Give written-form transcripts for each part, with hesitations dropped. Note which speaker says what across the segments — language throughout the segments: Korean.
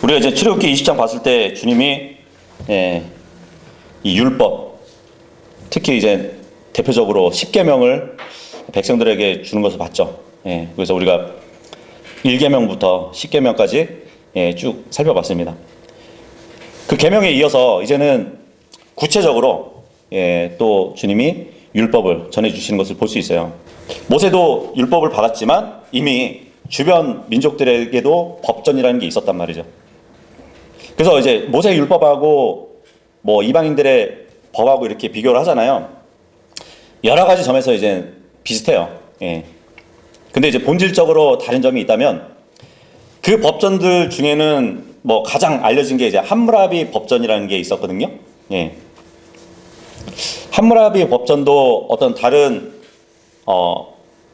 Speaker 1: 우리가 이제 출애굽기 20장 봤을 때 주님이 이 율법, 특히 이제 대표적으로 10계명을 백성들에게 주는 것을 봤죠. 그래서 우리가 1계명부터 10계명까지 쭉 살펴봤습니다. 그 계명에 이어서 이제는 구체적으로 또 주님이 율법을 전해주시는 것을 볼 수 있어요. 모세도 율법을 받았지만 이미 주변 민족들에게도 법전이라는 게 있었단 말이죠. 그래서 이제 모세 율법하고 뭐 이방인들의 법하고 이렇게 비교를 하잖아요. 여러 가지 점에서 이제 비슷해요. 근데 이제 본질적으로 다른 점이 있다면 그 법전들 중에는 뭐 가장 알려진 게 이제 함무라비 법전이라는 게 있었거든요. 함무라비 법전도 어떤 다른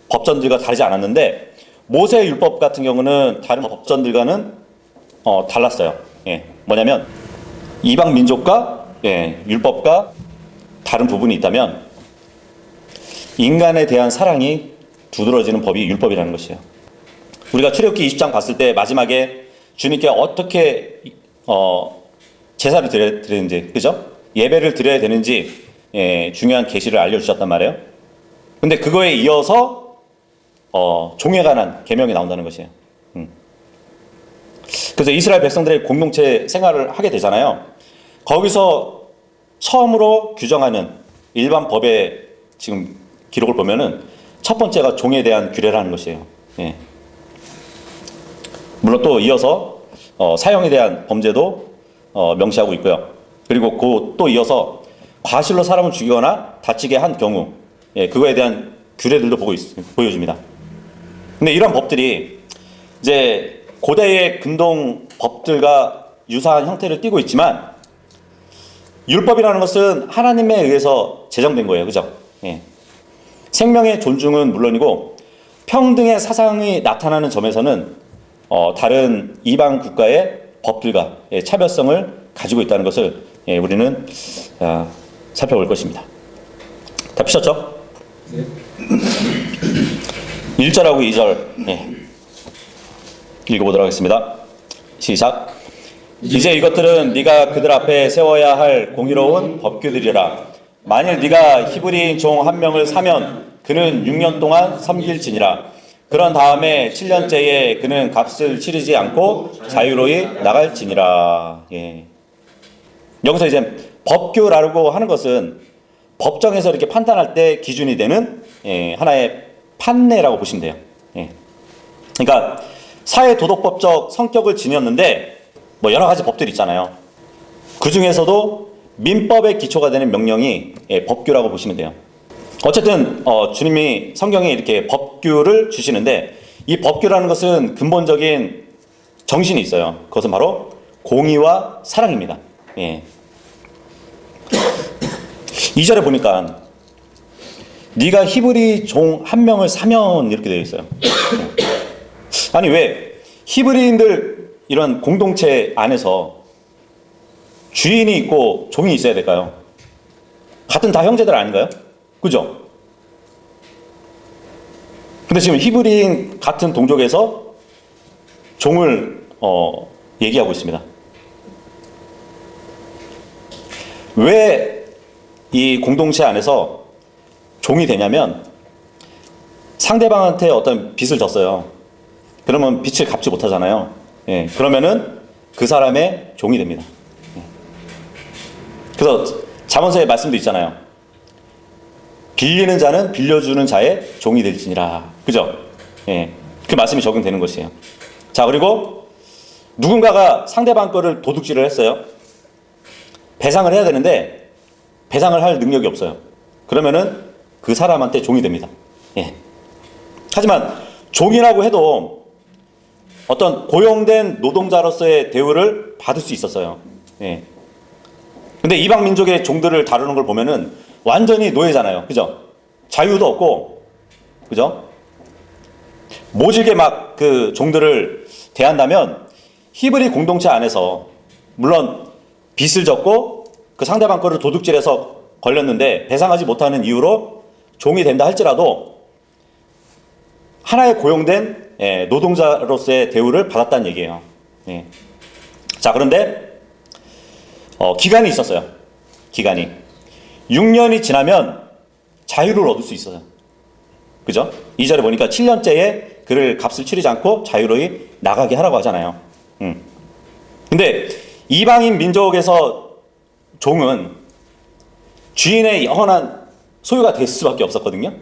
Speaker 1: 법전들과 다르지 않았는데 모세 율법 같은 경우는 다른 법전들과는 달랐어요. 뭐냐면 이방 민족과 율법과 다른 부분이 있다면 인간에 대한 사랑이 두드러지는 법이 율법이라는 것이에요. 우리가 출애굽기 20장 봤을 때 마지막에 주님께 어떻게 제사를 드려야 되는지, 그죠? 예배를 드려야 되는지 중요한 계시를 알려주셨단 말이에요. 근데 그거에 이어서 종에 관한 계명이 나온다는 것이에요. 그래서 이스라엘 백성들의 공동체 생활을 하게 되잖아요. 거기서 처음으로 규정하는 일반 법의 지금 기록을 보면은 첫 번째가 종에 대한 규례라는 것이에요. 물론 또 이어서 사형에 대한 범죄도 명시하고 있고요. 그리고 또 이어서 과실로 사람을 죽이거나 다치게 한 경우 그거에 대한 규례들도 보여줍니다. 근데 이런 법들이 이제 고대의 근동 법들과 유사한 형태를 띠고 있지만 율법이라는 것은 하나님에 의해서 제정된 거예요. 그죠? 생명의 존중은 물론이고 평등의 사상이 나타나는 점에서는 다른 이방 국가의 법들과 차별성을 가지고 있다는 것을 우리는 살펴볼 것입니다. 다 피셨죠? 네. 1절하고 2절 읽어보도록 하겠습니다. 시작. 이제 이것들은 네가 그들 앞에 세워야 할 공의로운 법규들이라. 만일 네가 히브리인 종 한 명을 사면 그는 6년 동안 섬길지니라. 그런 다음에 7년째에 그는 값을 치르지 않고 자유로이 나갈지니라. 여기서 이제 법규라고 하는 것은 법정에서 이렇게 판단할 때 기준이 되는 하나의 판례라고 보시면 돼요. 그러니까 사회 도덕법적 성격을 지녔는데 뭐 여러 가지 법들이 있잖아요. 그 중에서도 민법의 기초가 되는 명령이 법규라고 보시면 돼요. 어쨌든 주님이 성경에 이렇게 법규를 주시는데 이 법규라는 것은 근본적인 정신이 있어요. 그것은 바로 공의와 사랑입니다. 2절에 보니까 네가 히브리 종 한 명을 사면 이렇게 되어 있어요. 아니 왜 히브리인들 이런 공동체 안에서 주인이 있고 종이 있어야 될까요? 같은 다 형제들 아닌가요? 그죠? 근데 지금 히브리인 같은 동족에서 종을 얘기하고 있습니다. 왜 이 공동체 안에서 종이 되냐면 상대방한테 어떤 빚을 졌어요. 그러면 빚을 갚지 못하잖아요. 그러면은 그 사람의 종이 됩니다. 그래서 잠언서의 말씀도 있잖아요. 빌리는 자는 빌려주는 자의 종이 될지니라. 그죠? 그 말씀이 적용되는 것이에요. 자, 그리고 누군가가 상대방 거를 도둑질을 했어요. 배상을 해야 되는데 배상을 할 능력이 없어요. 그러면은 그 사람한테 종이 됩니다. 하지만 종이라고 해도 어떤 고용된 노동자로서의 대우를 받을 수 있었어요. 근데 이방 민족의 종들을 다루는 걸 보면은 완전히 노예잖아요. 그죠? 자유도 없고, 그죠? 모질게 막 그 종들을 대한다면 히브리 공동체 안에서 물론 빚을 졌고 그 상대방 거를 도둑질해서 걸렸는데 배상하지 못하는 이유로 종이 된다 할지라도 하나의 고용된 노동자로서의 대우를 받았다는 얘기예요. 자, 그런데 기간이 있었어요. 기간이 6년이 지나면 자유를 얻을 수 있어요. 그죠? 2절에 보니까 7년째에 그를 값을 치르지 않고 자유로이 나가게 하라고 하잖아요. 근데 이방인 민족에서 종은 주인의 영원한 소유가 될 수밖에 없었거든요.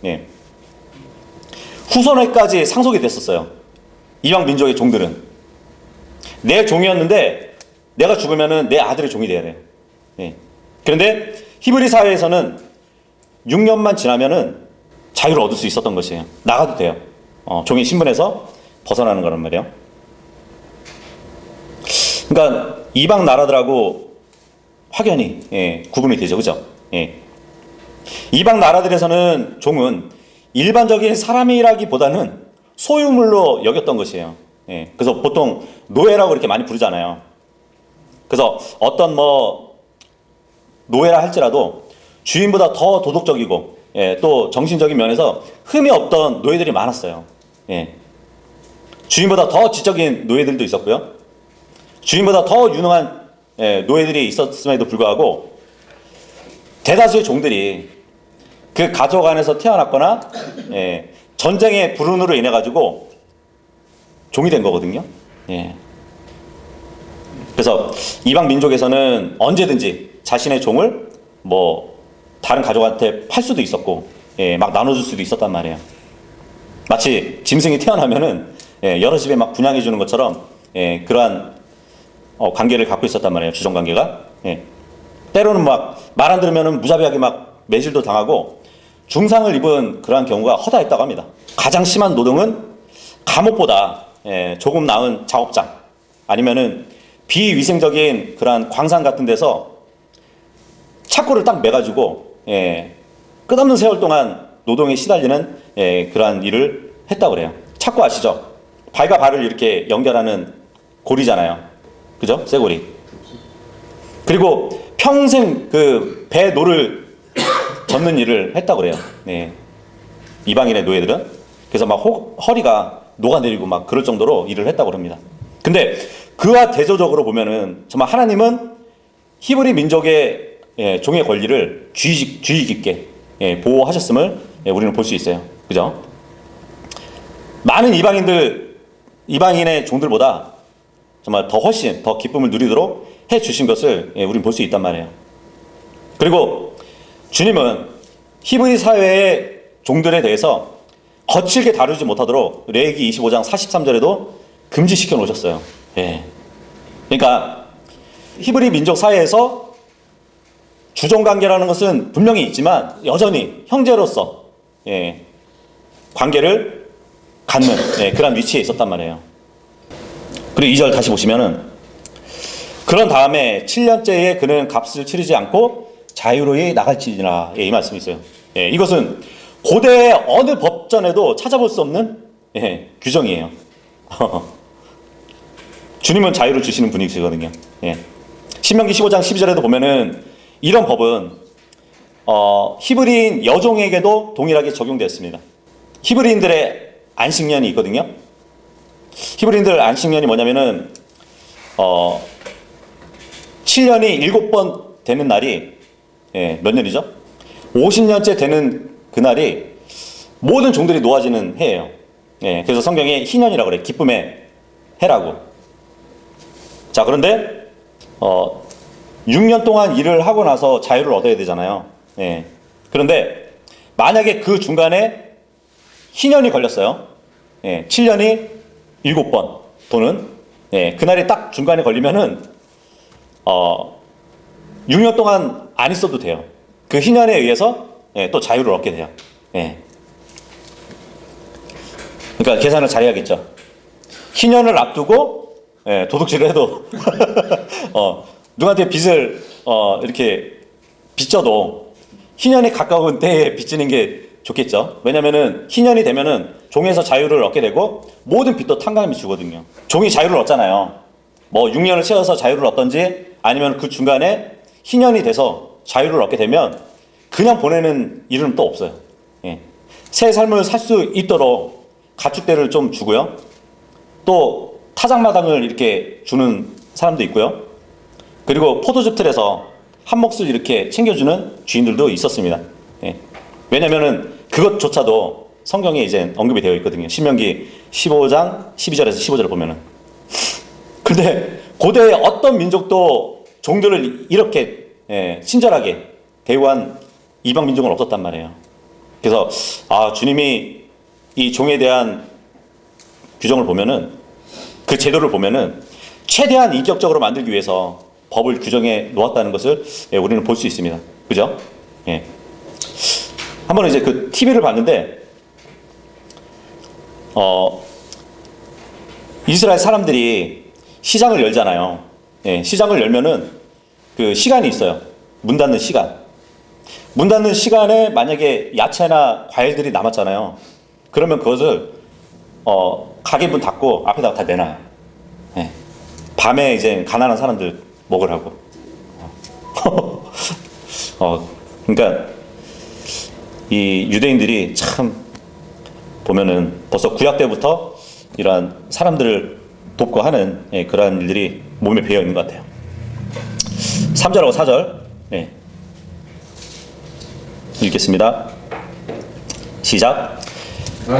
Speaker 1: 예. 후손에까지 상속이 됐었어요. 이방 민족의 종들은 내 종이었는데 내가 죽으면은 내 아들의 종이 돼야 돼요. 예. 그런데 히브리 사회에서는 6년만 지나면은 자유를 얻을 수 있었던 것이에요. 나가도 돼요. 종의 신분에서 벗어나는 거란 말이에요. 그러니까 이방 나라들하고 확연히 구분이 되죠. 그죠? 예. 이방 나라들에서는 종은 일반적인 사람이라기보다는 소유물로 여겼던 것이에요. 예. 그래서 보통 노예라고 이렇게 많이 부르잖아요. 그래서 어떤 노예라 할지라도 주인보다 더 도덕적이고 또 정신적인 면에서 흠이 없던 노예들이 많았어요. 예. 주인보다 더 지적인 노예들도 있었고요. 주인보다 더 유능한 노예들이 있었음에도 불구하고 대다수의 종들이 그 가족 안에서 태어났거나 전쟁의 불운으로 인해 가지고 종이 된 거거든요. 예. 그래서 이방 민족에서는 언제든지 자신의 종을 다른 가족한테 팔 수도 있었고 막 나눠줄 수도 있었단 말이에요. 마치 짐승이 태어나면은 여러 집에 막 분양해 주는 것처럼 그러한 관계를 갖고 있었단 말이에요. 주종 관계가. 때로는 막 말 안 들으면은 무자비하게 막 매질도 당하고 중상을 입은 그러한 경우가 허다했다고 합니다. 가장 심한 노동은 감옥보다 조금 나은 작업장 아니면은 비위생적인 그러한 광산 같은 데서 착고를 딱 매가지고 끝없는 세월 동안 노동에 시달리는 그러한 일을 했다고 그래요. 착고 아시죠? 발과 발을 이렇게 연결하는 고리잖아요. 그죠? 쇠고리. 그리고 평생 그 배 노를 젓는 일을 했다고 그래요. 이방인의 노예들은. 그래서 막 허리가 녹아내리고 막 그럴 정도로 일을 했다고 합니다. 근데 그와 대조적으로 보면은 정말 하나님은 히브리 민족의 종의 권리를 주의 깊게 보호하셨음을 우리는 볼 수 있어요. 그죠? 많은 이방인의 종들보다 정말 훨씬 더 기쁨을 누리도록 해 주신 것을 우리는 볼 수 있단 말이에요. 그리고 주님은 히브리 사회의 종들에 대해서 거칠게 다루지 못하도록 레위기 25장 43절에도 금지시켜 놓으셨어요. 그러니까 히브리 민족 사회에서 주종관계라는 것은 분명히 있지만 여전히 형제로서 관계를 갖는 그런 위치에 있었단 말이에요. 그리고 2절 다시 보시면은 그런 다음에 7년째에 그는 값을 치르지 않고 자유로이 나갈지니라 이 말씀이 있어요. 이것은 고대의 어느 법전에도 찾아볼 수 없는 규정이에요. 주님은 자유를 주시는 분이시거든요. 신명기 15장 12절에도 보면은 이런 법은 히브리인 여종에게도 동일하게 적용되었습니다. 히브리인들의 안식년이 있거든요. 히브리인들 안식년이 뭐냐면은 7년이 7번 되는 날이 몇 년이죠? 50년째 되는 그날이 모든 종들이 놓아지는 해예요. 그래서 성경에 희년이라고 그래요. 기쁨의 해라고. 자, 그런데 6년 동안 일을 하고 나서 자유를 얻어야 되잖아요. 그런데 만약에 그 중간에 희년이 걸렸어요. 7년이 7번 도는 그날이 딱 중간에 걸리면은 6년 동안 안 있어도 돼요. 그 희년에 의해서 또 자유를 얻게 돼요. 그러니까 계산을 잘해야겠죠. 희년을 앞두고 도둑질을 해도 누구한테 빚을 이렇게 빚져도 희년이 가까운 때에 빚지는 게 좋겠죠. 왜냐면은 희년이 되면은 종에서 자유를 얻게 되고 모든 빚도 탕감이 주거든요. 종이 자유를 얻잖아요. 6년을 채워서 자유를 얻던지 아니면 그 중간에 희년이 돼서 자유를 얻게 되면 그냥 보내는 일은 또 없어요. 새 삶을 살 수 있도록 가축대를 좀 주고요. 또 타작마당을 이렇게 주는 사람도 있고요. 그리고 포도즙 틀에서 한 몫을 이렇게 챙겨주는 주인들도 있었습니다. 예. 왜냐면은 그것조차도 성경에 이제 언급이 되어 있거든요. 신명기 15장 12절에서 15절을 보면은. 근데 고대의 어떤 민족도 종들을 이렇게 친절하게 대우한 이방 민족은 없었단 말이에요. 그래서 주님이 이 종에 대한 규정을 보면은, 그 제도를 보면은 최대한 인격적으로 만들기 위해서 법을 규정해 놓았다는 것을 우리는 볼 수 있습니다. 그죠? 예. 한번 이제 그 TV를 봤는데, 이스라엘 사람들이 시장을 열잖아요. 예, 시장을 열면은 그 시간이 있어요. 문 닫는 시간. 문 닫는 시간에 만약에 야채나 과일들이 남았잖아요. 그러면 그것을 가게 문 닫고 앞에다가 다 내놔요. 예. 밤에 이제 가난한 사람들 먹으라고. 그러니까 이 유대인들이 참 보면은 벌써 구약 때부터 이러한 사람들을 돕고 하는 그러한 일들이 몸에 배어 있는 것 같아요. 3절하고 4절 읽겠습니다. 시작.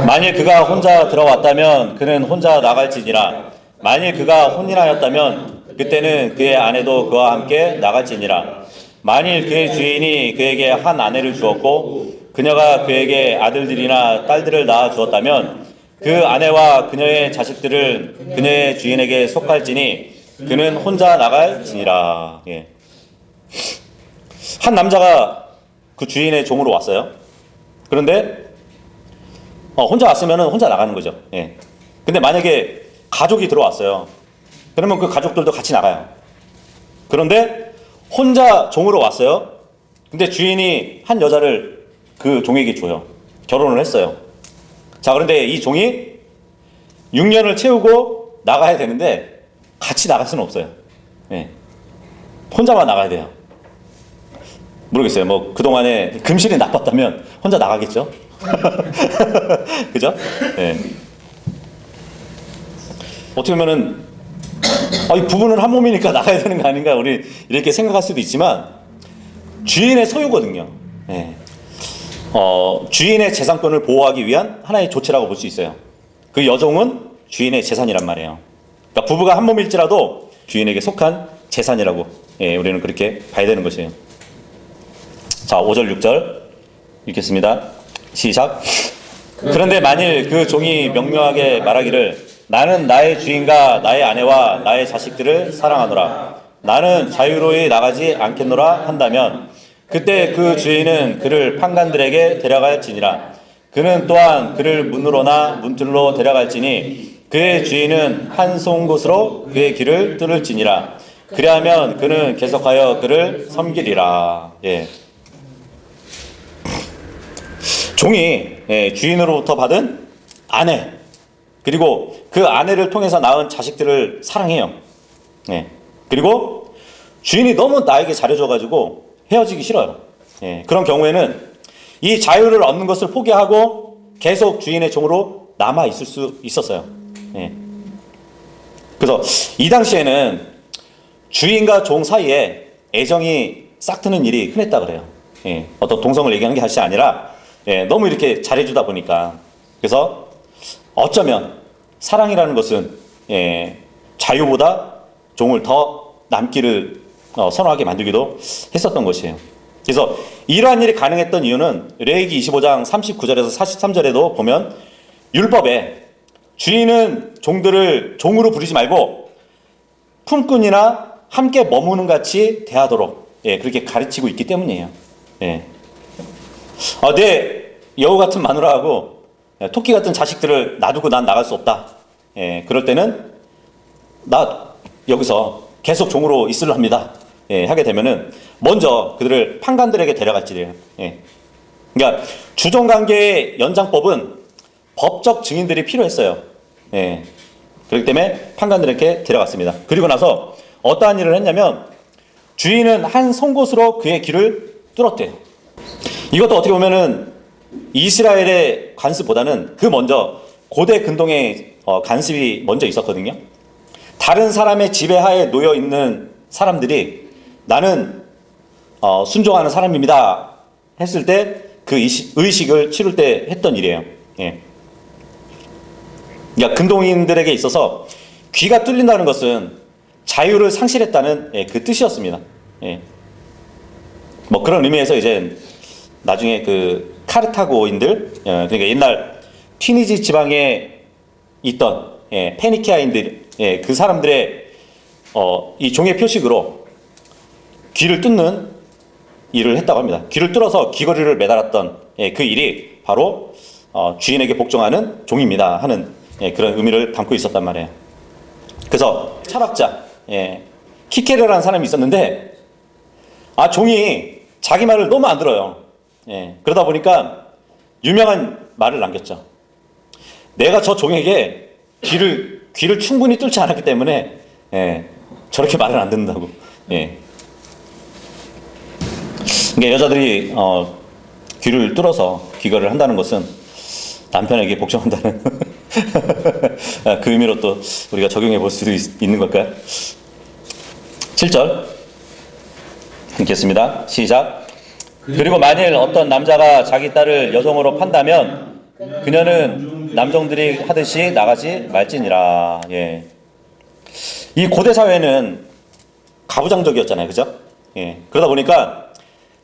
Speaker 1: 만일 그가 혼자 들어왔다면 그는 혼자 나갈지니라. 만일 그가 혼인하였다면 그때는 그의 아내도 그와 함께 나갈지니라. 만일 그의 주인이 그에게 한 아내를 주었고 그녀가 그에게 아들들이나 딸들을 낳아 주었다면 그 아내와 그녀의 자식들을 그녀의 주인에게 속할지니 그는 혼자 나갈지니라. 예. 한 남자가 그 주인의 종으로 왔어요. 그런데 혼자 왔으면 혼자 나가는 거죠. 예. 근데 만약에 가족이 들어왔어요. 그러면 그 가족들도 같이 나가요. 그런데 혼자 종으로 왔어요. 근데 주인이 한 여자를 그 종에게 줘요. 결혼을 했어요. 자, 그런데 이 종이 6년을 채우고 나가야 되는데 같이 나갈 수는 없어요. 예. 혼자만 나가야 돼요. 모르겠어요. 뭐 그동안에 금실이 나빴다면 혼자 나가겠죠. 그죠? 예. 어떻게 보면은 이 부부는 한 몸이니까 나가야 되는 거 아닌가 우리 이렇게 생각할 수도 있지만 주인의 소유거든요. 예. 주인의 재산권을 보호하기 위한 하나의 조치라고 볼 수 있어요. 그 여종은 주인의 재산이란 말이에요. 그러니까 부부가 한 몸일지라도 주인에게 속한 재산이라고 우리는 그렇게 봐야 되는 것이에요. 자, 5절 6절 읽겠습니다. 시작. 그런데 만일 그 종이 명료하게 말하기를 나는 나의 주인과 나의 아내와 나의 자식들을 사랑하노라. 나는 자유로이 나가지 않겠노라 한다면 그때 그 주인은 그를 판관들에게 데려갈지니라. 그는 또한 그를 문으로나 문틀로 데려갈지니 그의 주인은 한 송곳으로 그의 길을 뚫을지니라. 그리하면 그는 계속하여 그를 섬기리라. 예. 종이 주인으로부터 받은 아내 그리고 그 아내를 통해서 낳은 자식들을 사랑해요. 그리고 주인이 너무 나에게 잘해줘가지고 헤어지기 싫어요. 그런 경우에는 이 자유를 얻는 것을 포기하고 계속 주인의 종으로 남아 있을 수 있었어요. 그래서 이 당시에는 주인과 종 사이에 애정이 싹트는 일이 흔했다 그래요. 어떤 동성을 얘기하는 게 사실 아니라 너무 이렇게 잘해주다 보니까. 그래서 어쩌면 사랑이라는 것은 자유보다 종을 더 남기를 선호하게 만들기도 했었던 것이에요. 그래서 이러한 일이 가능했던 이유는 레위기 25장 39절에서 43절에도 보면 율법에 주인은 종들을 종으로 부르지 말고 품꾼이나 함께 머무는 같이 대하도록 그렇게 가르치고 있기 때문이에요. 내 여우 같은 마누라하고 토끼 같은 자식들을 놔두고 난 나갈 수 없다. 그럴 때는 나 여기서 계속 종으로 있으려 합니다. 하게 되면은 먼저 그들을 판관들에게 데려갈지래요. 그러니까 주종관계의 연장법은 법적 증인들이 필요했어요. 그렇기 때문에 판관들에게 데려갔습니다. 그리고 나서 어떠한 일을 했냐면 주인은 한 송곳으로 그의 길을 뚫었대요. 이것도 어떻게 보면은 이스라엘의 관습보다는 그 먼저 고대 근동의 관습이 먼저 있었거든요. 다른 사람의 지배하에 놓여 있는 사람들이 나는 순종하는 사람입니다 했을 때 그 의식을 치룰 때 했던 일이에요. 예. 그러니까 근동인들에게 있어서 귀가 뚫린다는 것은 자유를 상실했다는 그 뜻이었습니다. 예. 뭐 그런 의미에서 이제 나중에 그 카르타고인들, 그러니까 옛날 튀니지 지방에 있던 페니키아인들, 그 사람들의 이 종의 표식으로 귀를 뚫는 일을 했다고 합니다. 귀를 뚫어서 귀걸이를 매달았던 그 일이 바로 주인에게 복종하는 종입니다 하는 그런 의미를 담고 있었단 말이에요. 그래서 철학자 키케르라는 사람이 있었는데 종이 자기 말을 너무 안 들어요. 그러다 보니까 유명한 말을 남겼죠. 내가 저 종에게 귀를 충분히 뚫지 않았기 때문에 저렇게 말을 안 듣는다고. 그러니까 여자들이 귀를 뚫어서 귀걸이를 한다는 것은 남편에게 복종한다는 그 의미로 또 우리가 적용해 볼 수도 있는 걸까요? 7절 읽겠습니다. 시작. 그리고 만일 어떤 남자가 자기 딸을 여종으로 판다면 그녀는 남종들이 하듯이 나가지 말지니라. 이 고대 사회는 가부장적이었잖아요, 그죠? 그러다 보니까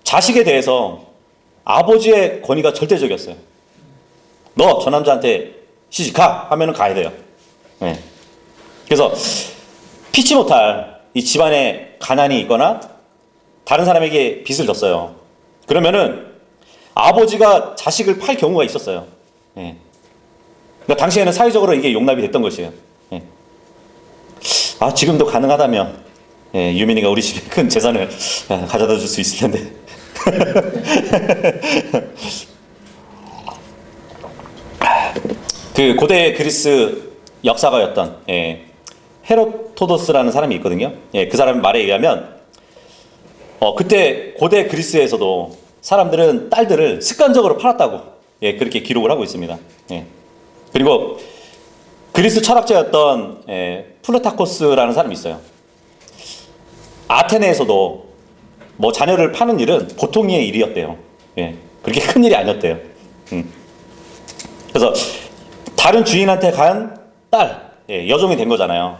Speaker 1: 자식에 대해서 아버지의 권위가 절대적이었어요. 너 저 남자한테 시집가 하면은 가야 돼요. 그래서 피치 못할 이 집안에 가난이 있거나 다른 사람에게 빚을 졌어요. 그러면은 아버지가 자식을 팔 경우가 있었어요. 그러니까 당시에는 사회적으로 이게 용납이 됐던 것이에요. 지금도 가능하다면 유민이가 우리 집에 큰 재산을 가져다 줄 수 있을 텐데. 그 고대 그리스 역사가였던 헤로토도스라는 사람이 있거든요. 그 사람 말에 의하면 그때 고대 그리스에서도 사람들은 딸들을 습관적으로 팔았다고 그렇게 기록을 하고 있습니다. 그리고 그리스 철학자였던 플루타코스라는 사람이 있어요. 아테네에서도 뭐 자녀를 파는 일은 보통의 일이었대요. 그렇게 큰 일이 아니었대요. 그래서 다른 주인한테 간 딸, 여종이 된 거잖아요.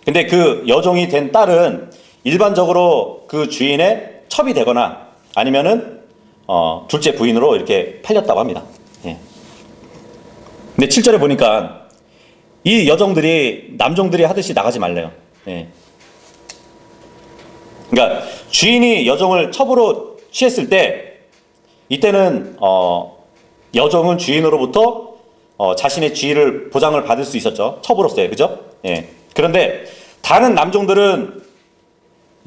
Speaker 1: 근데 그 여종이 된 딸은 일반적으로 그 주인의 첩이 되거나 아니면은 둘째 부인으로 이렇게 팔렸다고 합니다. 근데 7절에 보니까 이 여종들이 남종들이 하듯이 나가지 말래요. 그러니까 주인이 여종을 첩으로 취했을 때 이때는 여종은 주인으로부터 자신의 지위를 보장을 받을 수 있었죠. 첩으로서의, 그죠? 그런데 다른 남종들은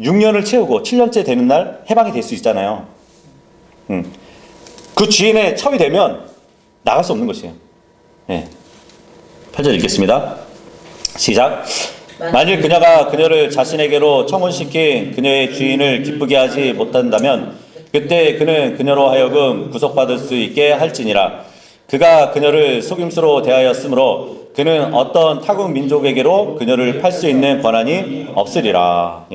Speaker 1: 6년을 채우고 7년째 되는 날 해방이 될 수 있잖아요. 그 주인의 첩이 되면 나갈 수 없는 것이에요. 8절 읽겠습니다. 시작. 만일 그녀가 그녀를 자신에게로 청혼시킨 그녀의 주인을 기쁘게 하지 못한다면 그때 그는 그녀로 하여금 구속받을 수 있게 할지니라. 그가 그녀를 속임수로 대하였으므로 그는 어떤 타국 민족에게로 그녀를 팔 수 있는 권한이 없으리라.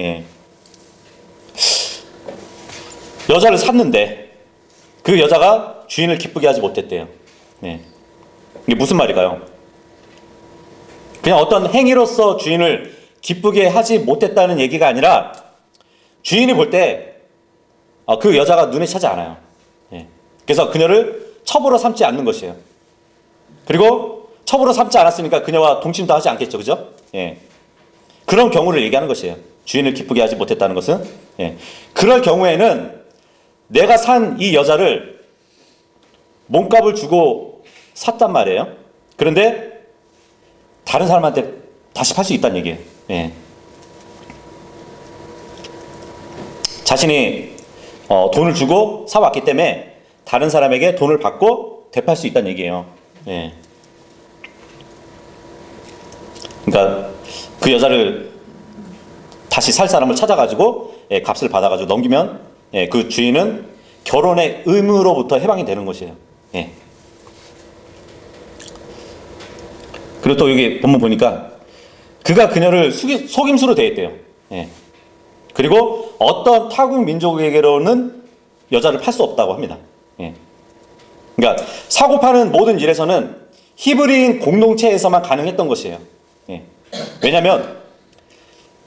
Speaker 1: 여자를 샀는데 그 여자가 주인을 기쁘게 하지 못했대요. 이게 무슨 말일까요? 그냥 어떤 행위로서 주인을 기쁘게 하지 못했다는 얘기가 아니라 주인이 볼 때 그 여자가 눈에 차지 않아요. 그래서 그녀를 첩으로 삼지 않는 것이에요. 그리고 첩으로 삼지 않았으니까 그녀와 동침도 하지 않겠죠. 그죠? 그런 경우를 얘기하는 것이에요. 주인을 기쁘게 하지 못했다는 것은. 그럴 경우에는 내가 산 이 여자를 몸값을 주고 샀단 말이에요. 그런데 다른 사람한테 다시 팔 수 있다는 얘기예요. 자신이 돈을 주고 사왔기 때문에 다른 사람에게 돈을 받고 되팔 수 있다는 얘기예요. 그러니까 그 여자를 다시 살 사람을 찾아가지고 값을 받아가지고 넘기면 그 주인은 결혼의 의무로부터 해방이 되는 것이에요. 그리고 또 여기 본문 보니까 그가 그녀를 속임수로 대했대요. 예. 그리고 어떤 타국 민족에게로는 여자를 팔 수 없다고 합니다. 예. 그러니까 사고 파는 모든 일에서는 히브리인 공동체에서만 가능했던 것이에요. 예. 왜냐하면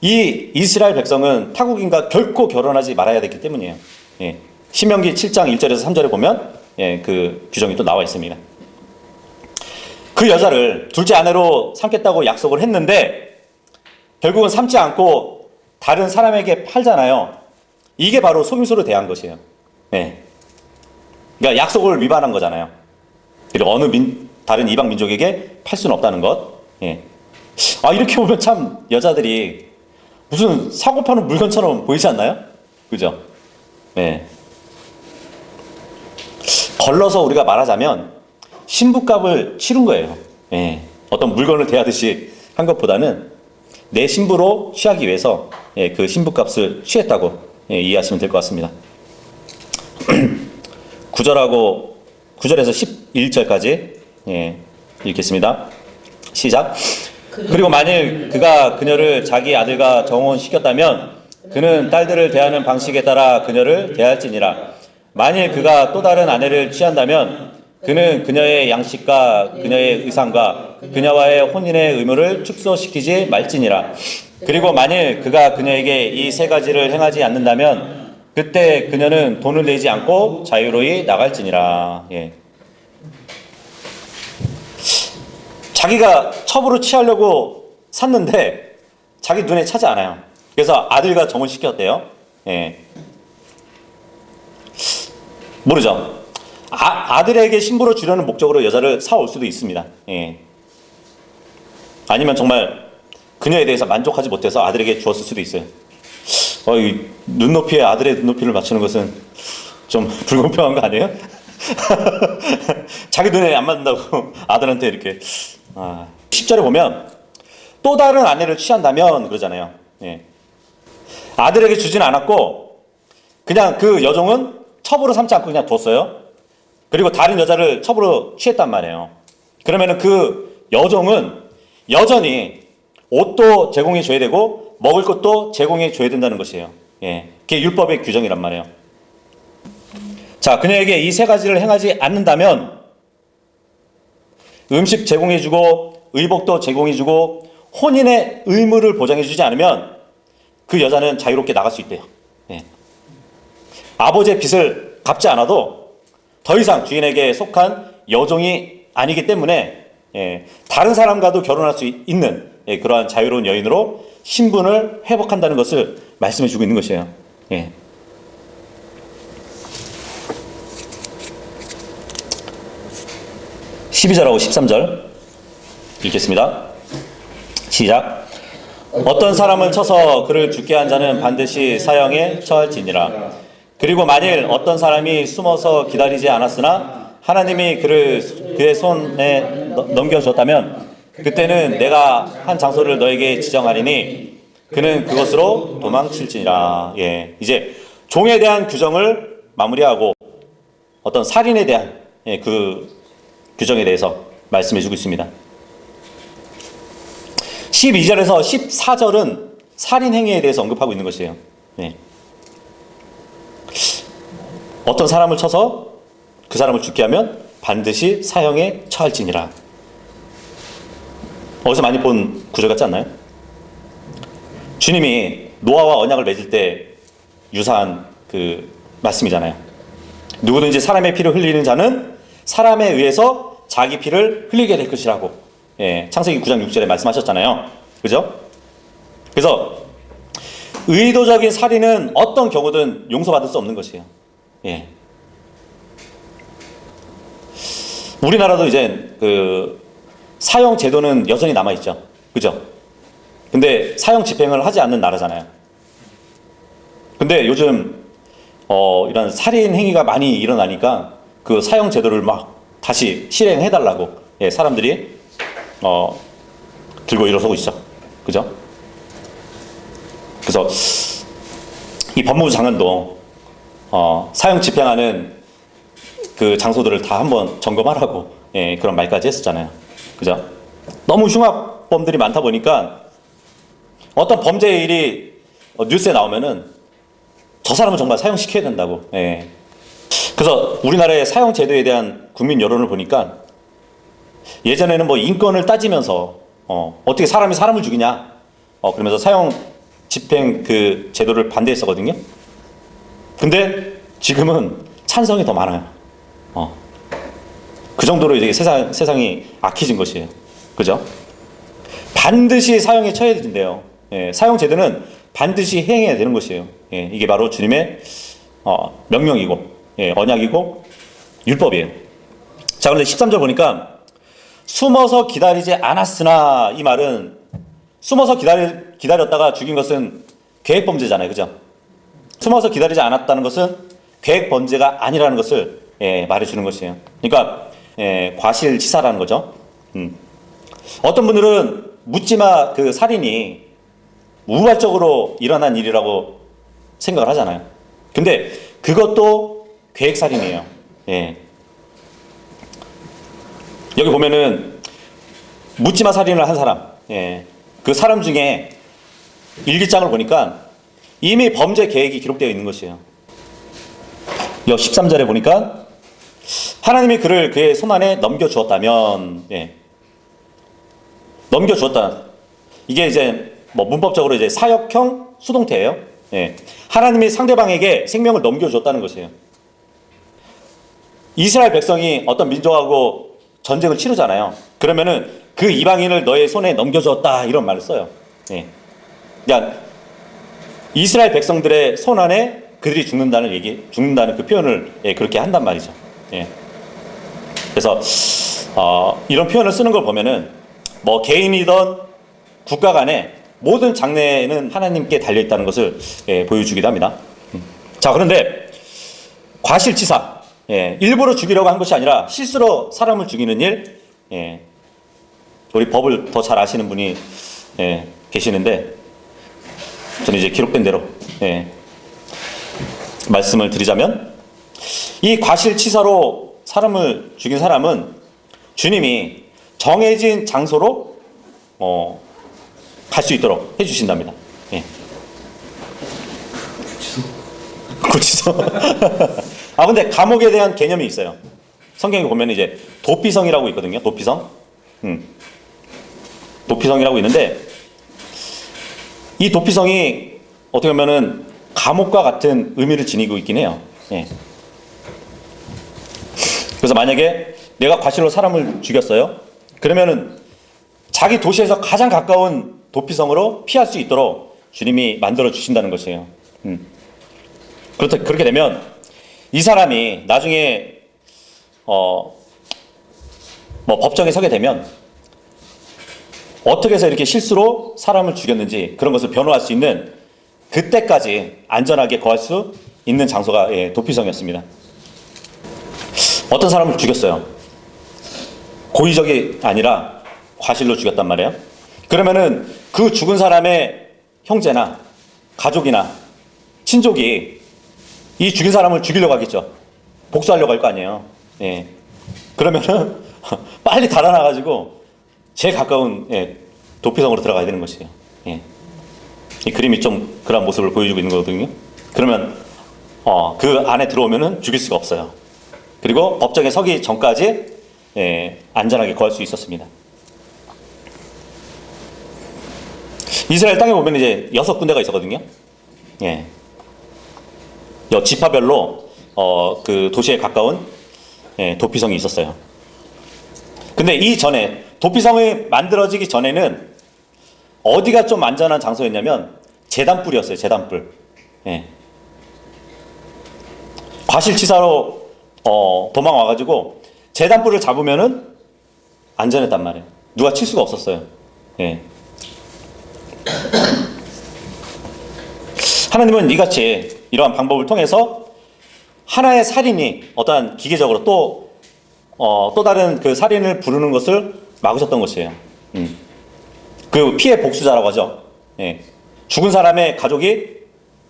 Speaker 1: 이 이스라엘 백성은 타국인과 결코 결혼하지 말아야 됐기 때문이에요. 예. 신명기 7장 1절에서 3절에 보면 그 규정이 또 나와 있습니다. 그 여자를 둘째 아내로 삼겠다고 약속을 했는데 결국은 삼지 않고 다른 사람에게 팔잖아요. 이게 바로 속임수로 대한 것이에요. 예. 그러니까 약속을 위반한 거잖아요. 그리고 다른 이방 민족에게 팔 수는 없다는 것. 예. 이렇게 보면 참 여자들이 무슨 사고 파는 물건처럼 보이지 않나요? 그죠? 예. 걸러서 우리가 말하자면 신부값을 치른 거예요. 예. 어떤 물건을 대하듯이 한 것보다는 내 신부로 취하기 위해서 그 신부값을 취했다고 이해하시면 될 것 같습니다. 9절에서 11절까지 읽겠습니다. 시작. 그리고 만일 그가 그녀를 자기 아들과 정혼시켰다면 그는 딸들을 대하는 방식에 따라 그녀를 대할지니라. 만일 그가 또 다른 아내를 취한다면 그는 그녀의 양식과 그녀의 의상과 그녀와의 혼인의 의무를 축소시키지 말지니라. 그리고 만일 그가 그녀에게 이 세 가지를 행하지 않는다면 그때 그녀는 돈을 내지 않고 자유로이 나갈지니라. 예. 자기가 첩으로 취하려고 샀는데 자기 눈에 차지 않아요. 그래서 아들과 정혼시켰대요. 예. 모르죠. 아들에게 신부로 주려는 목적으로 여자를 사올 수도 있습니다. 예. 아니면 정말 그녀에 대해서 만족하지 못해서 아들에게 주었을 수도 있어요. 이 눈높이에 아들의 눈높이를 맞추는 것은 좀 불공평한 거 아니에요? 자기 눈에 안 맞는다고 아들한테 이렇게. 10절에 보면 또 다른 아내를 취한다면 그러잖아요. 예. 아들에게 주진 않았고 그냥 그 여종은 첩으로 삼지 않고 그냥 뒀어요. 그리고 다른 여자를 첩으로 취했단 말이에요. 그러면은 그 여종은 여전히 옷도 제공해 줘야 되고 먹을 것도 제공해 줘야 된다는 것이에요. 예. 그게 율법의 규정이란 말이에요. 자, 그녀에게 이 세 가지를 행하지 않는다면 음식 제공해 주고 의복도 제공해 주고 혼인의 의무를 보장해 주지 않으면 그 여자는 자유롭게 나갈 수 있대요. 예. 아버지의 빚을 갚지 않아도 더 이상 주인에게 속한 여종이 아니기 때문에 다른 사람과도 결혼할 수 있는 그러한 자유로운 여인으로 신분을 회복한다는 것을 말씀해 주고 있는 것이에요. 12절하고 13절 읽겠습니다. 시작. 어떤 사람을 쳐서 그를 죽게 한 자는 반드시 사형에 처할지니라. 그리고 만일 어떤 사람이 숨어서 기다리지 않았으나 하나님이 그를 그의 손에 넘겨줬다면 그때는 내가 한 장소를 너에게 지정하리니 그는 그것으로 도망칠지니라. 예, 이제 종에 대한 규정을 마무리하고 어떤 살인에 대한 그 규정에 대해서 말씀해주고 있습니다. 12절에서 14절은 살인 행위에 대해서 언급하고 있는 것이에요. 예. 어떤 사람을 쳐서 그 사람을 죽게 하면 반드시 사형에 처할지니라. 어디서 많이 본 구절 같지 않나요? 주님이 노아와 언약을 맺을 때 유사한 그 말씀이잖아요. 누구든지 사람의 피를 흘리는 자는 사람에 의해서 자기 피를 흘리게 될 것이라고 창세기 9장 6절에 말씀하셨잖아요. 그죠? 그래서 의도적인 살인은 어떤 경우든 용서받을 수 없는 것이에요. 예. 우리나라도 이제 그 사형 제도는 여전히 남아있죠. 그죠? 근데 사형 집행을 하지 않는 나라잖아요. 근데 요즘 이런 살인 행위가 많이 일어나니까 그 사형 제도를 막 다시 실행해달라고 사람들이 들고 일어서고 있죠. 그죠? 그래서 이 법무부 장관도 사형 집행하는 그 장소들을 다 한번 점검하라고 그런 말까지 했었잖아요. 그죠? 너무 흉악범들이 많다 보니까 어떤 범죄의 일이 뉴스에 나오면은 저 사람은 정말 사형시켜야 된다고. 예. 그래서 우리나라의 사형 제도에 대한 국민 여론을 보니까 예전에는 뭐 인권을 따지면서 어떻게 사람이 사람을 죽이냐 그러면서 사형 집행 그 제도를 반대했었거든요. 근데 지금은 찬성이 더 많아요. 그 정도로 이제 세상이 악해진 것이에요. 그죠? 반드시 사형에 처해야 된대요. 예, 사형 제도는 반드시 행해야 되는 것이에요. 예, 이게 바로 주님의 명령이고, 예, 언약이고 율법이에요. 자, 그런데 13절 보니까 숨어서 기다리지 않았으나, 이 말은 숨어서 기다렸다가 죽인 것은 계획 범죄잖아요. 그죠? 숨어서 기다리지 않았다는 것은 계획 범죄가 아니라는 것을 말해주는 것이에요. 그러니까 과실치사라는 거죠. 어떤 분들은 묻지마 그 살인이 우발적으로 일어난 일이라고 생각을 하잖아요. 근데 그것도 계획살인이에요. 예. 여기 보면은 묻지마 살인을 한 사람, 예. 그 사람 중에 일기장을 보니까 이미 범죄 계획이 기록되어 있는 것이에요. 여기 13절에 보니까 하나님이 그를 그의 손안에 넘겨주었다면, 예. 넘겨주었다. 이게 이제 뭐 문법적으로 이제 사역형 수동태예요. 예. 하나님이 상대방에게 생명을 넘겨주었다는 것이에요. 이스라엘 백성이 어떤 민족하고 전쟁을 치르잖아요. 그러면은 그 이방인을 너의 손에 넘겨주었다, 이런 말을 써요. 예. 그러니까 이스라엘 백성들의 손 안에 그들이 죽는다는 그 표현을 그렇게 한단 말이죠. 예. 그래서 이런 표현을 쓰는 걸 보면은 뭐 개인이든 국가 간에 모든 장래는 하나님께 달려 있다는 것을 보여주기도 합니다. 자, 그런데 과실치사, 일부러 죽이려고 한 것이 아니라 실수로 사람을 죽이는 일, 우리 법을 더 잘 아시는 분이 계시는데, 저는 이제 기록된 대로 말씀을 드리자면, 이 과실치사로 사람을 죽인 사람은 주님이 정해진 장소로 갈 수 있도록 해주신답니다. 예. 구치소. 근데 감옥에 대한 개념이 있어요. 성경에 보면 이제 도피성이라고 있거든요. 도피성. 도피성이라고 있는데, 이 도피성이 어떻게 보면은 감옥과 같은 의미를 지니고 있긴 해요. 예. 그래서 만약에 내가 과실로 사람을 죽였어요. 그러면은 자기 도시에서 가장 가까운 도피성으로 피할 수 있도록 주님이 만들어 주신다는 것이에요. 그렇게 되면 이 사람이 나중에 뭐 법정에 서게 되면 어떻게 해서 이렇게 실수로 사람을 죽였는지 그런 것을 변호할 수 있는, 그때까지 안전하게 거할 수 있는 장소가 도피성이었습니다. 어떤 사람을 죽였어요. 고의적이 아니라 과실로 죽였단 말이에요. 그러면은 그 죽은 사람의 형제나 가족이나 친족이 이 죽인 사람을 죽이려고 하겠죠. 복수하려고 할 거 아니에요. 예. 그러면은 빨리 달아나가지고 제일 가까운 도피성으로 들어가야 되는 것이에요. 예. 이 그림이 좀 그런 모습을 보여주고 있는 거거든요. 그러면 그 안에 들어오면은 죽일 수가 없어요. 그리고 법정에 서기 전까지 안전하게 거할 수 있었습니다. 이스라엘 땅에 보면 이제 6군데가 있었거든요. 예. 지파별로 그 도시에 가까운 도피성이 있었어요. 근데 이 전에 도피성이 만들어지기 전에는 어디가 좀 안전한 장소였냐면 제단불이었어요. 제단불. 예. 과실치사로 도망와가지고 제단불을 잡으면은 안전했단 말이에요. 누가 칠 수가 없었어요. 예. 하나님은 이같이 이러한 방법을 통해서 하나의 살인이 어떠한 기계적으로 또 다른 그 살인을 부르는 것을 막으셨던 것이에요. 그 피해 복수자라고 하죠. 예. 죽은 사람의 가족이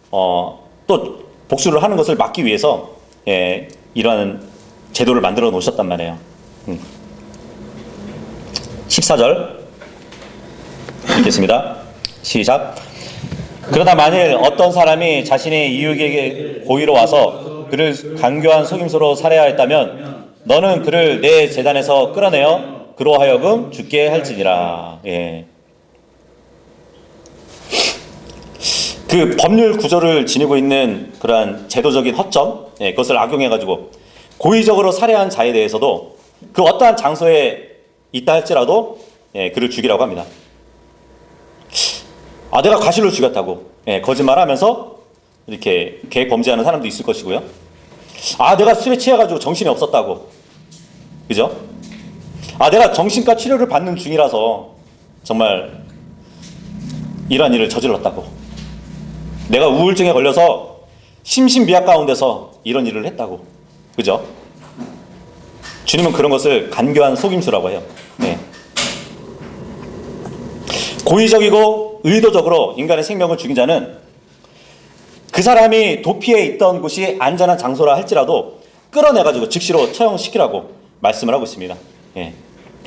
Speaker 1: 또 복수를 하는 것을 막기 위해서 이러한 제도를 만들어 놓으셨단 말이에요. 14절 읽겠습니다. 시작. 그러나 만일 어떤 사람이 자신의 이웃에게 고의로 와서 그를 간교한 속임수로 살해하였다면 너는 그를 내 재단에서 끌어내어 그로 하여금 죽게 할지니라. 예. 그 법률 구조를 지니고 있는 그러한 제도적인 허점, 예, 그것을 악용해가지고 고의적으로 살해한 자에 대해서도 그 어떠한 장소에 있다 할지라도 예, 그를 죽이라고 합니다. 아, 내가 과실로 죽였다고 예, 거짓말하면서 이렇게 계획 범죄하는 사람도 있을 것이고요. 아, 내가 술에 취해가지고 정신이 없었다고, 그죠? 아, 내가 정신과 치료를 받는 중이라서 정말 이러한 일을 저질렀다고, 내가 우울증에 걸려서 심신미약 가운데서 이런 일을 했다고, 그죠? 주님은 그런 것을 간교한 속임수라고 해요. 네. 고의적이고 의도적으로 인간의 생명을 죽인 자는 그 사람이 도피해 있던 곳이 안전한 장소라 할지라도 끌어내가지고 즉시로 처형시키라고 말씀을 하고 있습니다. 예.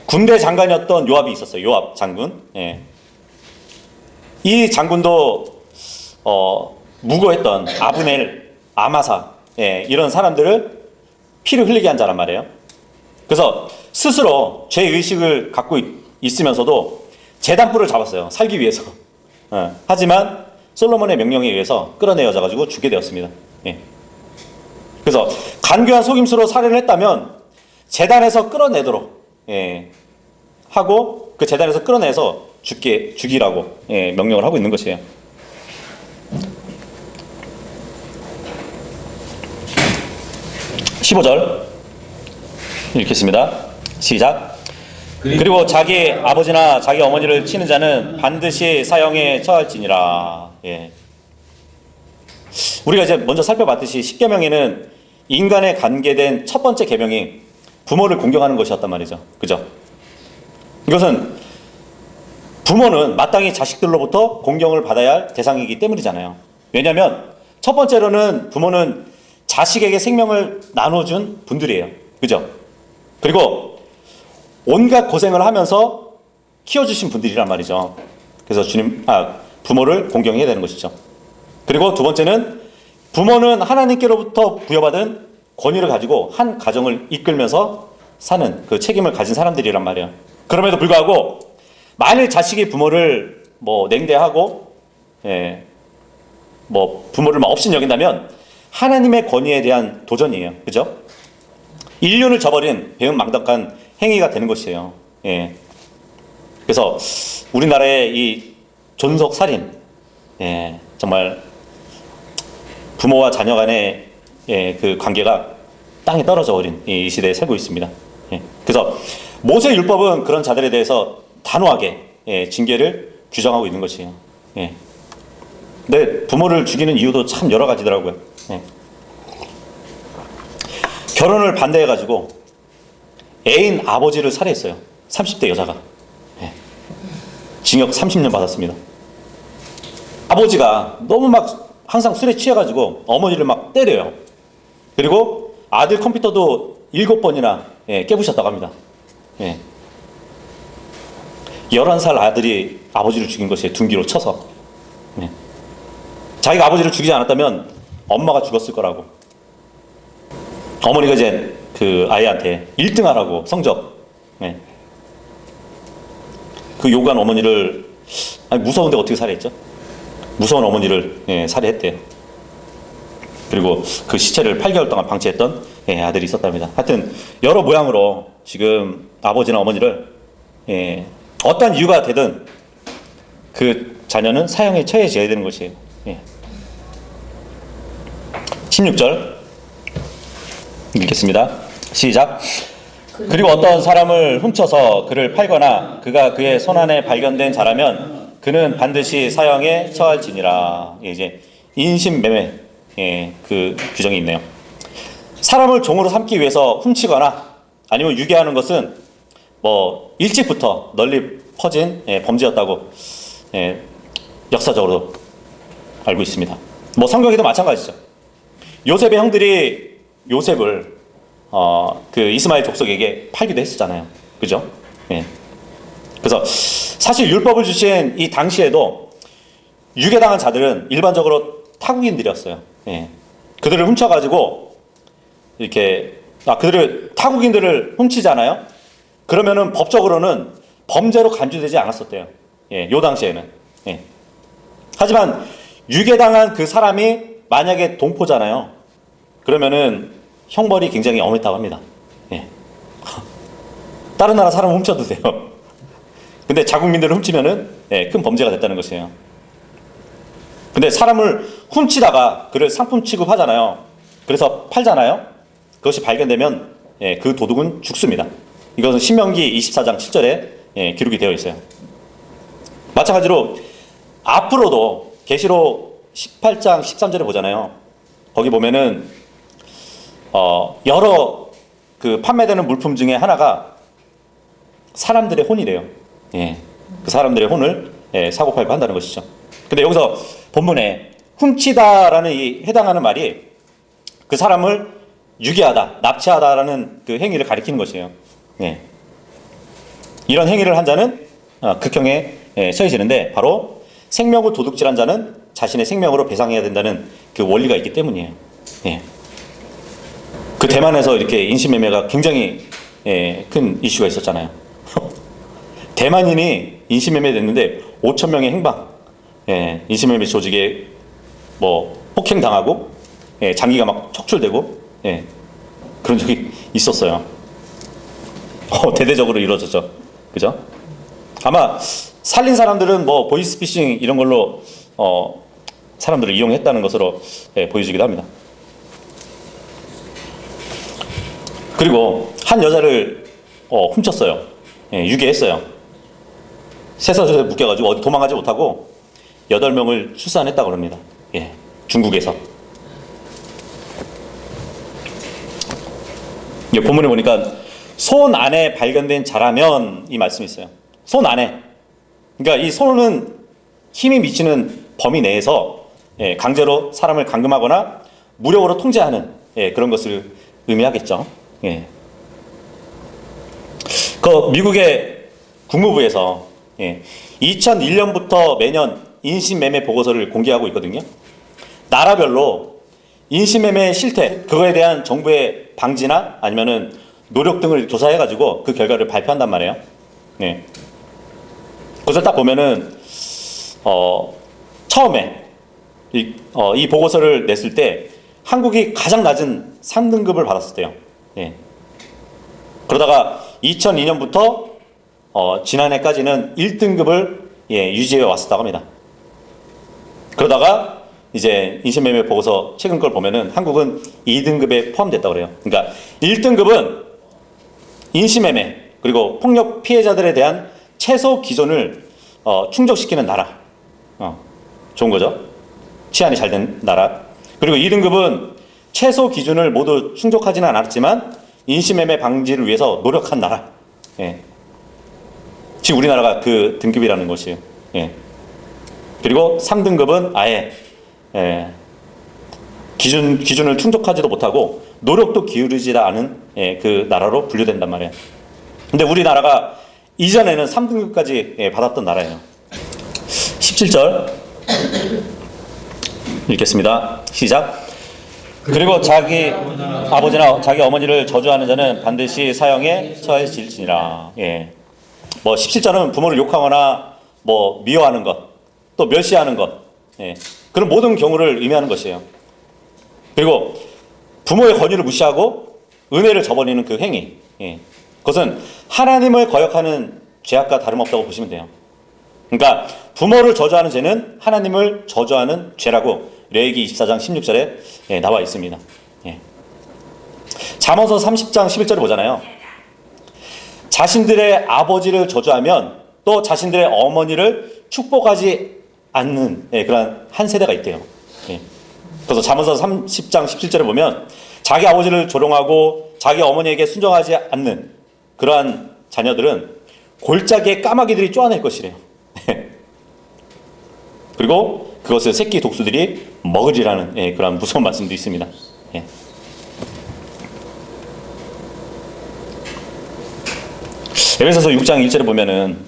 Speaker 1: 군대 장관이었던 요압이 있었어요. 요압 장군. 예. 이 장군도 무고했던 아브넬, 아마사, 예, 이런 사람들을 피를 흘리게 한 자란 말이에요. 그래서 스스로 죄의식을 갖고 있으면서도 제단불을 잡았어요. 살기 위해서. 예. 하지만 솔로몬의 명령에 의해서 끌어내어져가지고 죽게 되었습니다. 예. 그래서 간교한 속임수로 살해를 했다면 제단에서 끌어내도록 예, 하고 그 제단에서 끌어내서 죽이라고 예, 명령을 하고 있는 것이에요. 15절 읽겠습니다. 시작. 그리고 자기 아버지나 자기 어머니를 치는 자는 반드시 사형에 처할지니라. 예. 우리가 이제 먼저 살펴봤듯이 십계명에는 인간에 관계된 첫 번째 계명이 부모를 공경하는 것이었단 말이죠. 그죠? 이것은 부모는 마땅히 자식들로부터 공경을 받아야 할 대상이기 때문이잖아요. 왜냐하면 첫 번째로는 부모는 자식에게 생명을 나눠준 분들이에요. 그죠? 그리고 온갖 고생을 하면서 키워주신 분들이란 말이죠. 그래서 부모를 공경해야 되는 것이죠. 그리고 두 번째는 부모는 하나님께로부터 부여받은 권위를 가지고 한 가정을 이끌면서 사는 그 책임을 가진 사람들이란 말이에요. 그럼에도 불구하고 만일 자식이 부모를 냉대하고 부모를 업신여긴다면 하나님의 권위에 대한 도전이에요. 그죠? 인륜을 저버린 배은망덕한 행위가 되는 것이에요. 예. 그래서 우리나라의 이 존속살인, 예, 정말 부모와 자녀 간의 그 관계가 땅에 떨어져 버린 이 시대에 살고 있습니다. 예. 그래서 모세 율법은 그런 자들에 대해서 단호하게 징계를 규정하고 있는 것이에요. 예. 근데 부모를 죽이는 이유도 참 여러 가지더라고요. 예. 결혼을 반대해가지고 애인 아버지를 살해했어요. 30대 여자가. 예. 징역 30년 받았습니다. 아버지가 너무 막 항상 술에 취해가지고 어머니를 막 때려요. 그리고 아들 컴퓨터도 7번이나 깨부셨다고 합니다. 예. 11살 아들이 아버지를 죽인 것이에요. 둔기로 쳐서. 예. 자기가 아버지를 죽이지 않았다면 엄마가 죽었을 거라고. 어머니가 이제 그 아이한테 1등 하라고 성적. 예. 그 요구한 어머니를, 무서운데 어떻게 살해했죠? 무서운 어머니를 살해했대요. 그리고 그 시체를 8개월 동안 방치했던 아들이 있었답니다. 하여튼 여러 모양으로 지금 아버지나 어머니를 어떤 이유가 되든 그 자녀는 사형에 처해져야 되는 것이에요. 16절 읽겠습니다. 시작. 그리고 어떤 사람을 훔쳐서 그를 팔거나 그가 그의 손안에 발견된 자라면 그는 반드시 사형에 처할지니라. 이제 인신매매 그 규정이 있네요. 사람을 종으로 삼기 위해서 훔치거나 아니면 유괴하는 것은 일찍부터 널리 퍼진 범죄였다고 역사적으로 알고 있습니다. 성경에도 마찬가지죠. 요셉의 형들이 요셉을 그 이스마엘 족속에게 팔기도 했었잖아요. 그죠? 그래서 사실 율법을 주신 이 당시에도 유괴당한 자들은 일반적으로 타국인들이었어요. 예. 그들을 훔쳐가지고 이렇게 그들을 타국인들을 훔치잖아요. 그러면은 법적으로는 범죄로 간주되지 않았었대요. 예, 요 당시에는. 예. 하지만 유괴당한 그 사람이 만약에 동포잖아요. 그러면은 형벌이 굉장히 엄했다고 합니다. 예. 다른 나라 사람을 훔쳐도 돼요. 근데 자국민들을 훔치면은 큰 범죄가 됐다는 것이에요. 근데 사람을 훔치다가 그를 상품 취급하잖아요. 그래서 팔잖아요. 그것이 발견되면 그 도둑은 죽습니다. 이것은 신명기 24장 7절에 기록이 되어 있어요. 마찬가지로 앞으로도 계시록 18장 13절에 보잖아요. 거기 보면은 여러 그 판매되는 물품 중에 하나가 사람들의 혼이래요. 예. 그 사람들의 혼을 사고 팔고 한다는 것이죠. 근데 여기서 본문에 훔치다라는 이 해당하는 말이 그 사람을 유괴하다, 납치하다라는 그 행위를 가리키는 것이에요. 예. 이런 행위를 한 자는 극형에 처해지는데 바로 생명을 도둑질한 자는 자신의 생명으로 배상해야 된다는 그 원리가 있기 때문이에요. 예. 그 대만에서 이렇게 인신매매가 굉장히 큰 이슈가 있었잖아요. 대만인이 인신매매 됐는데 5천 명의 행방, 인신매매 조직에 뭐 폭행당하고 장기가 막 척출되고 그런 적이 있었어요. 대대적으로 이루어졌죠. 그죠? 아마 살린 사람들은 뭐 보이스피싱 이런 걸로 사람들을 이용했다는 것으로 보여지기도 합니다. 그리고 한 여자를 훔쳤어요. 유괴했어요. 쇠사슬에 묶여가지고 어디 도망가지 못하고 8명을 출산했다고 합니다. 예, 중국에서. 본문에 보니까 손 안에 발견된 자라면 이 말씀이 있어요. 손 안에. 그러니까 이 손은 힘이 미치는 범위 내에서 강제로 사람을 감금하거나 무력으로 통제하는 그런 것을 의미하겠죠. 예. 그 미국의 국무부에서 2001년부터 매년 인신매매 보고서를 공개하고 있거든요. 나라별로 인신매매 실태, 그거에 대한 정부의 방지나 아니면은 노력 등을 조사해가지고 그 결과를 발표한단 말이에요. 네. 그것을 딱 보면은 처음에 이 보고서를 냈을 때 한국이 가장 낮은 3등급을 받았을 때요. 예. 그러다가 2002년부터 지난해까지는 1등급을 유지해 왔었다고 합니다. 그러다가 이제 인신매매 보고서 최근 걸 보면은 한국은 2등급에 포함됐다고 그래요. 그러니까 1등급은 인신매매 그리고 폭력 피해자들에 대한 최소 기준을 충족시키는 나라. 좋은 거죠. 치안이 잘 된 나라. 그리고 2등급은 최소 기준을 모두 충족하지는 않았지만 인신매매 방지를 위해서 노력한 나라. 예. 지금 우리나라가 그 등급이라는 것이에요. 예. 그리고 3등급은 아예 기준을 충족하지도 못하고 노력도 기울이지 않은 그 나라로 분류된단 말이에요. 근데 우리나라가 이전에는 3등급까지 받았던 나라예요. 17절 읽겠습니다. 시작. 그리고 자기 아버지나 자기 어머니를 저주하는 자는 반드시 사형에 처해질지니라. 예. 뭐 17절은 부모를 욕하거나 뭐 미워하는 것, 또 멸시하는 것, 그런 모든 경우를 의미하는 것이에요. 그리고 부모의 권유를 무시하고 은혜를 저버리는 그 행위, 그것은 하나님을 거역하는 죄악과 다름없다고 보시면 돼요. 그러니까 부모를 저주하는 죄는 하나님을 저주하는 죄라고 레위기 24장 16절에 나와 있습니다. 잠언서 30장 11절을 보잖아요. 자신들의 아버지를 저주하면 또 자신들의 어머니를 축복하지 않는 그런 한 세대가 있대요. 그래서 잠언서 30장 17절에 보면 자기 아버지를 조롱하고 자기 어머니에게 순종하지 않는 그러한 자녀들은 골짜기에 까마귀들이 쪼아낼 것이래요. 그리고 그것을 새끼 독수들이 먹으리라는 그런 무서운 말씀도 있습니다. 에베소서 6장 1절에 보면은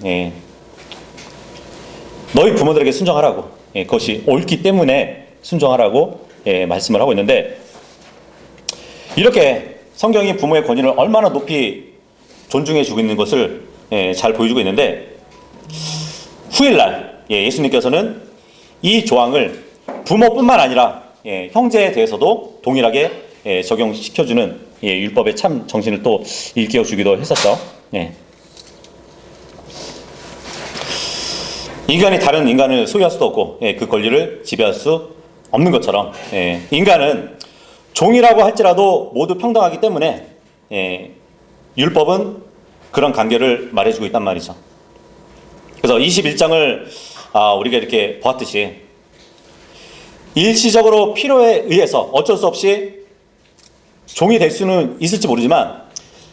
Speaker 1: 너희 부모들에게 순종하라고 그것이 옳기 때문에 순종하라고 말씀을 하고 있는데, 이렇게 성경이 부모의 권위를 얼마나 높이 존중해 주고 있는 것을 잘 보여주고 있는데, 후일날 예수님께서는 이 조항을 부모뿐만 아니라 형제에 대해서도 동일하게 적용시켜주는 율법의 참 정신을 또 일깨워 주기도 했었죠. 인간이 다른 인간을 소유할 수도 없고 그 권리를 지배할 수 없는 것처럼 인간은 종이라고 할지라도 모두 평등하기 때문에 율법은 그런 관계를 말해주고 있단 말이죠. 그래서 21장을 우리가 이렇게 보았듯이 일시적으로 필요에 의해서 어쩔 수 없이 종이 될 수는 있을지 모르지만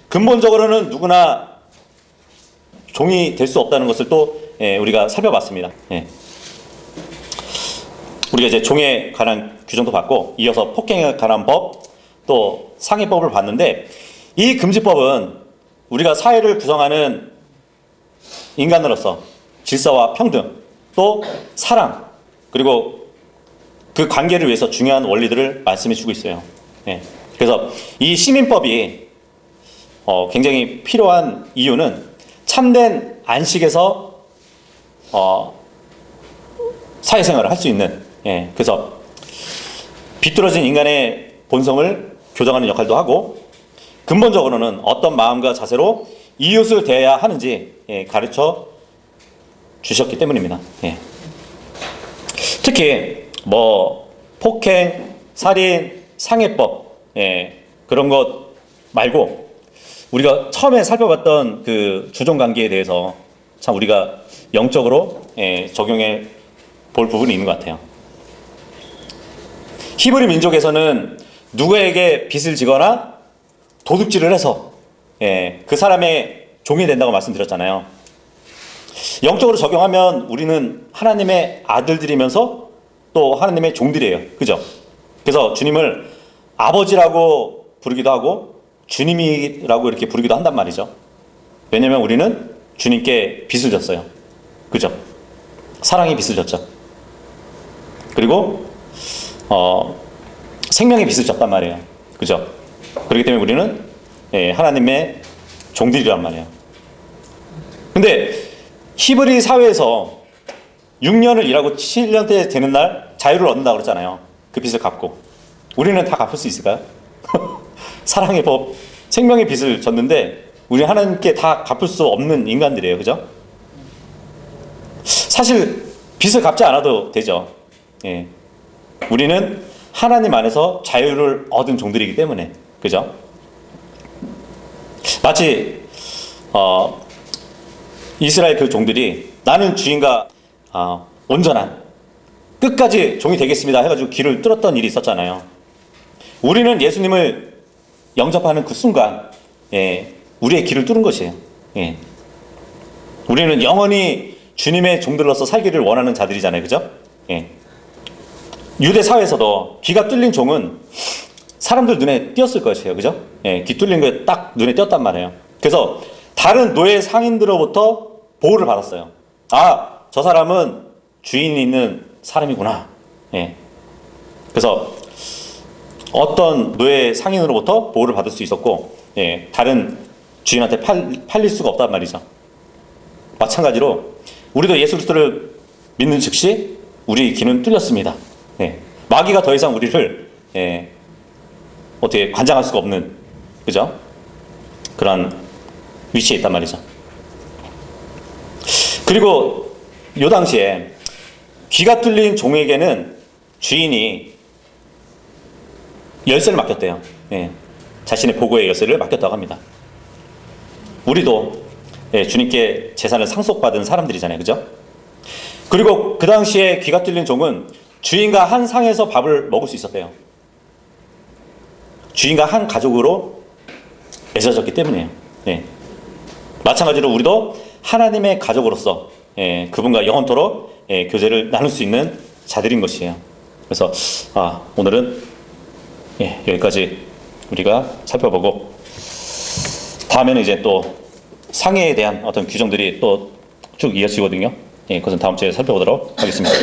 Speaker 1: 근본적으로는 누구나 종이 될 수 없다는 것을 또 우리가 살펴봤습니다. 우리가 이제 종에 관한 규정도 봤고, 이어서 폭행에 관한 법, 또 상해법을 봤는데, 이 금지법은 우리가 사회를 구성하는 인간으로서 질서와 평등, 또 사랑, 그리고 그 관계를 위해서 중요한 원리들을 말씀해 주고 있어요. 그래서 이 시민법이 굉장히 필요한 이유는 참된 안식에서 사회생활을 할 수 있는, 그래서 비뚤어진 인간의 본성을 교정하는 역할도 하고, 근본적으로는 어떤 마음과 자세로 이웃을 대해야 하는지 가르쳐 주셨기 때문입니다. 특히 폭행, 살인, 상해법 그런 것 말고 우리가 처음에 살펴봤던 그 주종관계에 대해서 참 우리가 영적으로 적용해 볼 부분이 있는 것 같아요. 히브리 민족에서는 누구에게 빚을 지거나 도둑질을 해서 그 사람의 종이 된다고 말씀드렸잖아요. 영적으로 적용하면 우리는 하나님의 아들들이면서 또 하나님의 종들이에요. 그죠? 그래서 주님을 아버지라고 부르기도 하고 주님이라고 이렇게 부르기도 한단 말이죠. 왜냐하면 우리는 주님께 빚을 졌어요. 그죠? 사랑의 빚을 졌죠. 그리고 생명의 빚을 졌단 말이에요. 그죠? 그렇기 때문에 우리는 하나님의 종들이란 말이에요. 근데 히브리 사회에서 6년을 일하고 7년째 되는 날 자유를 얻는다고 그랬잖아요. 그 빚을 갚고. 우리는 다 갚을 수 있을까요? 사랑의 법, 생명의 빚을 졌는데 우리 하나님께 다 갚을 수 없는 인간들이에요. 그죠? 사실 빚을 갚지 않아도 되죠. 우리는 하나님 안에서 자유를 얻은 종들이기 때문에. 그죠? 마치 이스라엘 그 종들이 나는 주인과 온전한 끝까지 종이 되겠습니다 해가지고 길을 뚫었던 일이 있었잖아요. 우리는 예수님을 영접하는 그 순간 우리의 길을 뚫은 것이에요. 우리는 영원히 주님의 종들로서 살기를 원하는 자들이잖아요. 그죠? 유대 사회에서도 귀가 뚫린 종은 사람들 눈에 띄었을 것이에요. 그죠? 귀 뚫린 거에 딱 눈에 띄었단 말이에요. 그래서 다른 노예 상인들로부터 보호를 받았어요. 저 사람은 주인이 있는 사람이구나. 그래서 어떤 노예 상인으로부터 보호를 받을 수 있었고, 다른 주인한테 팔릴 수가 없단 말이죠. 마찬가지로 우리도 예수 그리스도를 믿는 즉시 우리 귀는 뚫렸습니다. 마귀가 더 이상 우리를 어떻게 관장할 수가 없는, 그죠? 그런 위치에 있단 말이죠. 그리고 요 당시에 귀가 뚫린 종에게는 주인이 열쇠를 맡겼대요. 자신의 보고의 열쇠를 맡겼다고 합니다. 우리도 주님께 재산을 상속받은 사람들이잖아요. 그죠? 그리고 그 당시에 귀가 뚫린 종은 주인과 한 상에서 밥을 먹을 수 있었대요. 주인과 한 가족으로 맺어졌기 때문이에요. 마찬가지로 우리도 하나님의 가족으로서 그분과 영원토록 교제를 나눌 수 있는 자들인 것이에요. 그래서 오늘은 여기까지 우리가 살펴보고, 다음에는 이제 또 상해에 대한 어떤 규정들이 또 쭉 이어지거든요. 그것은 다음 주에 살펴보도록 하겠습니다.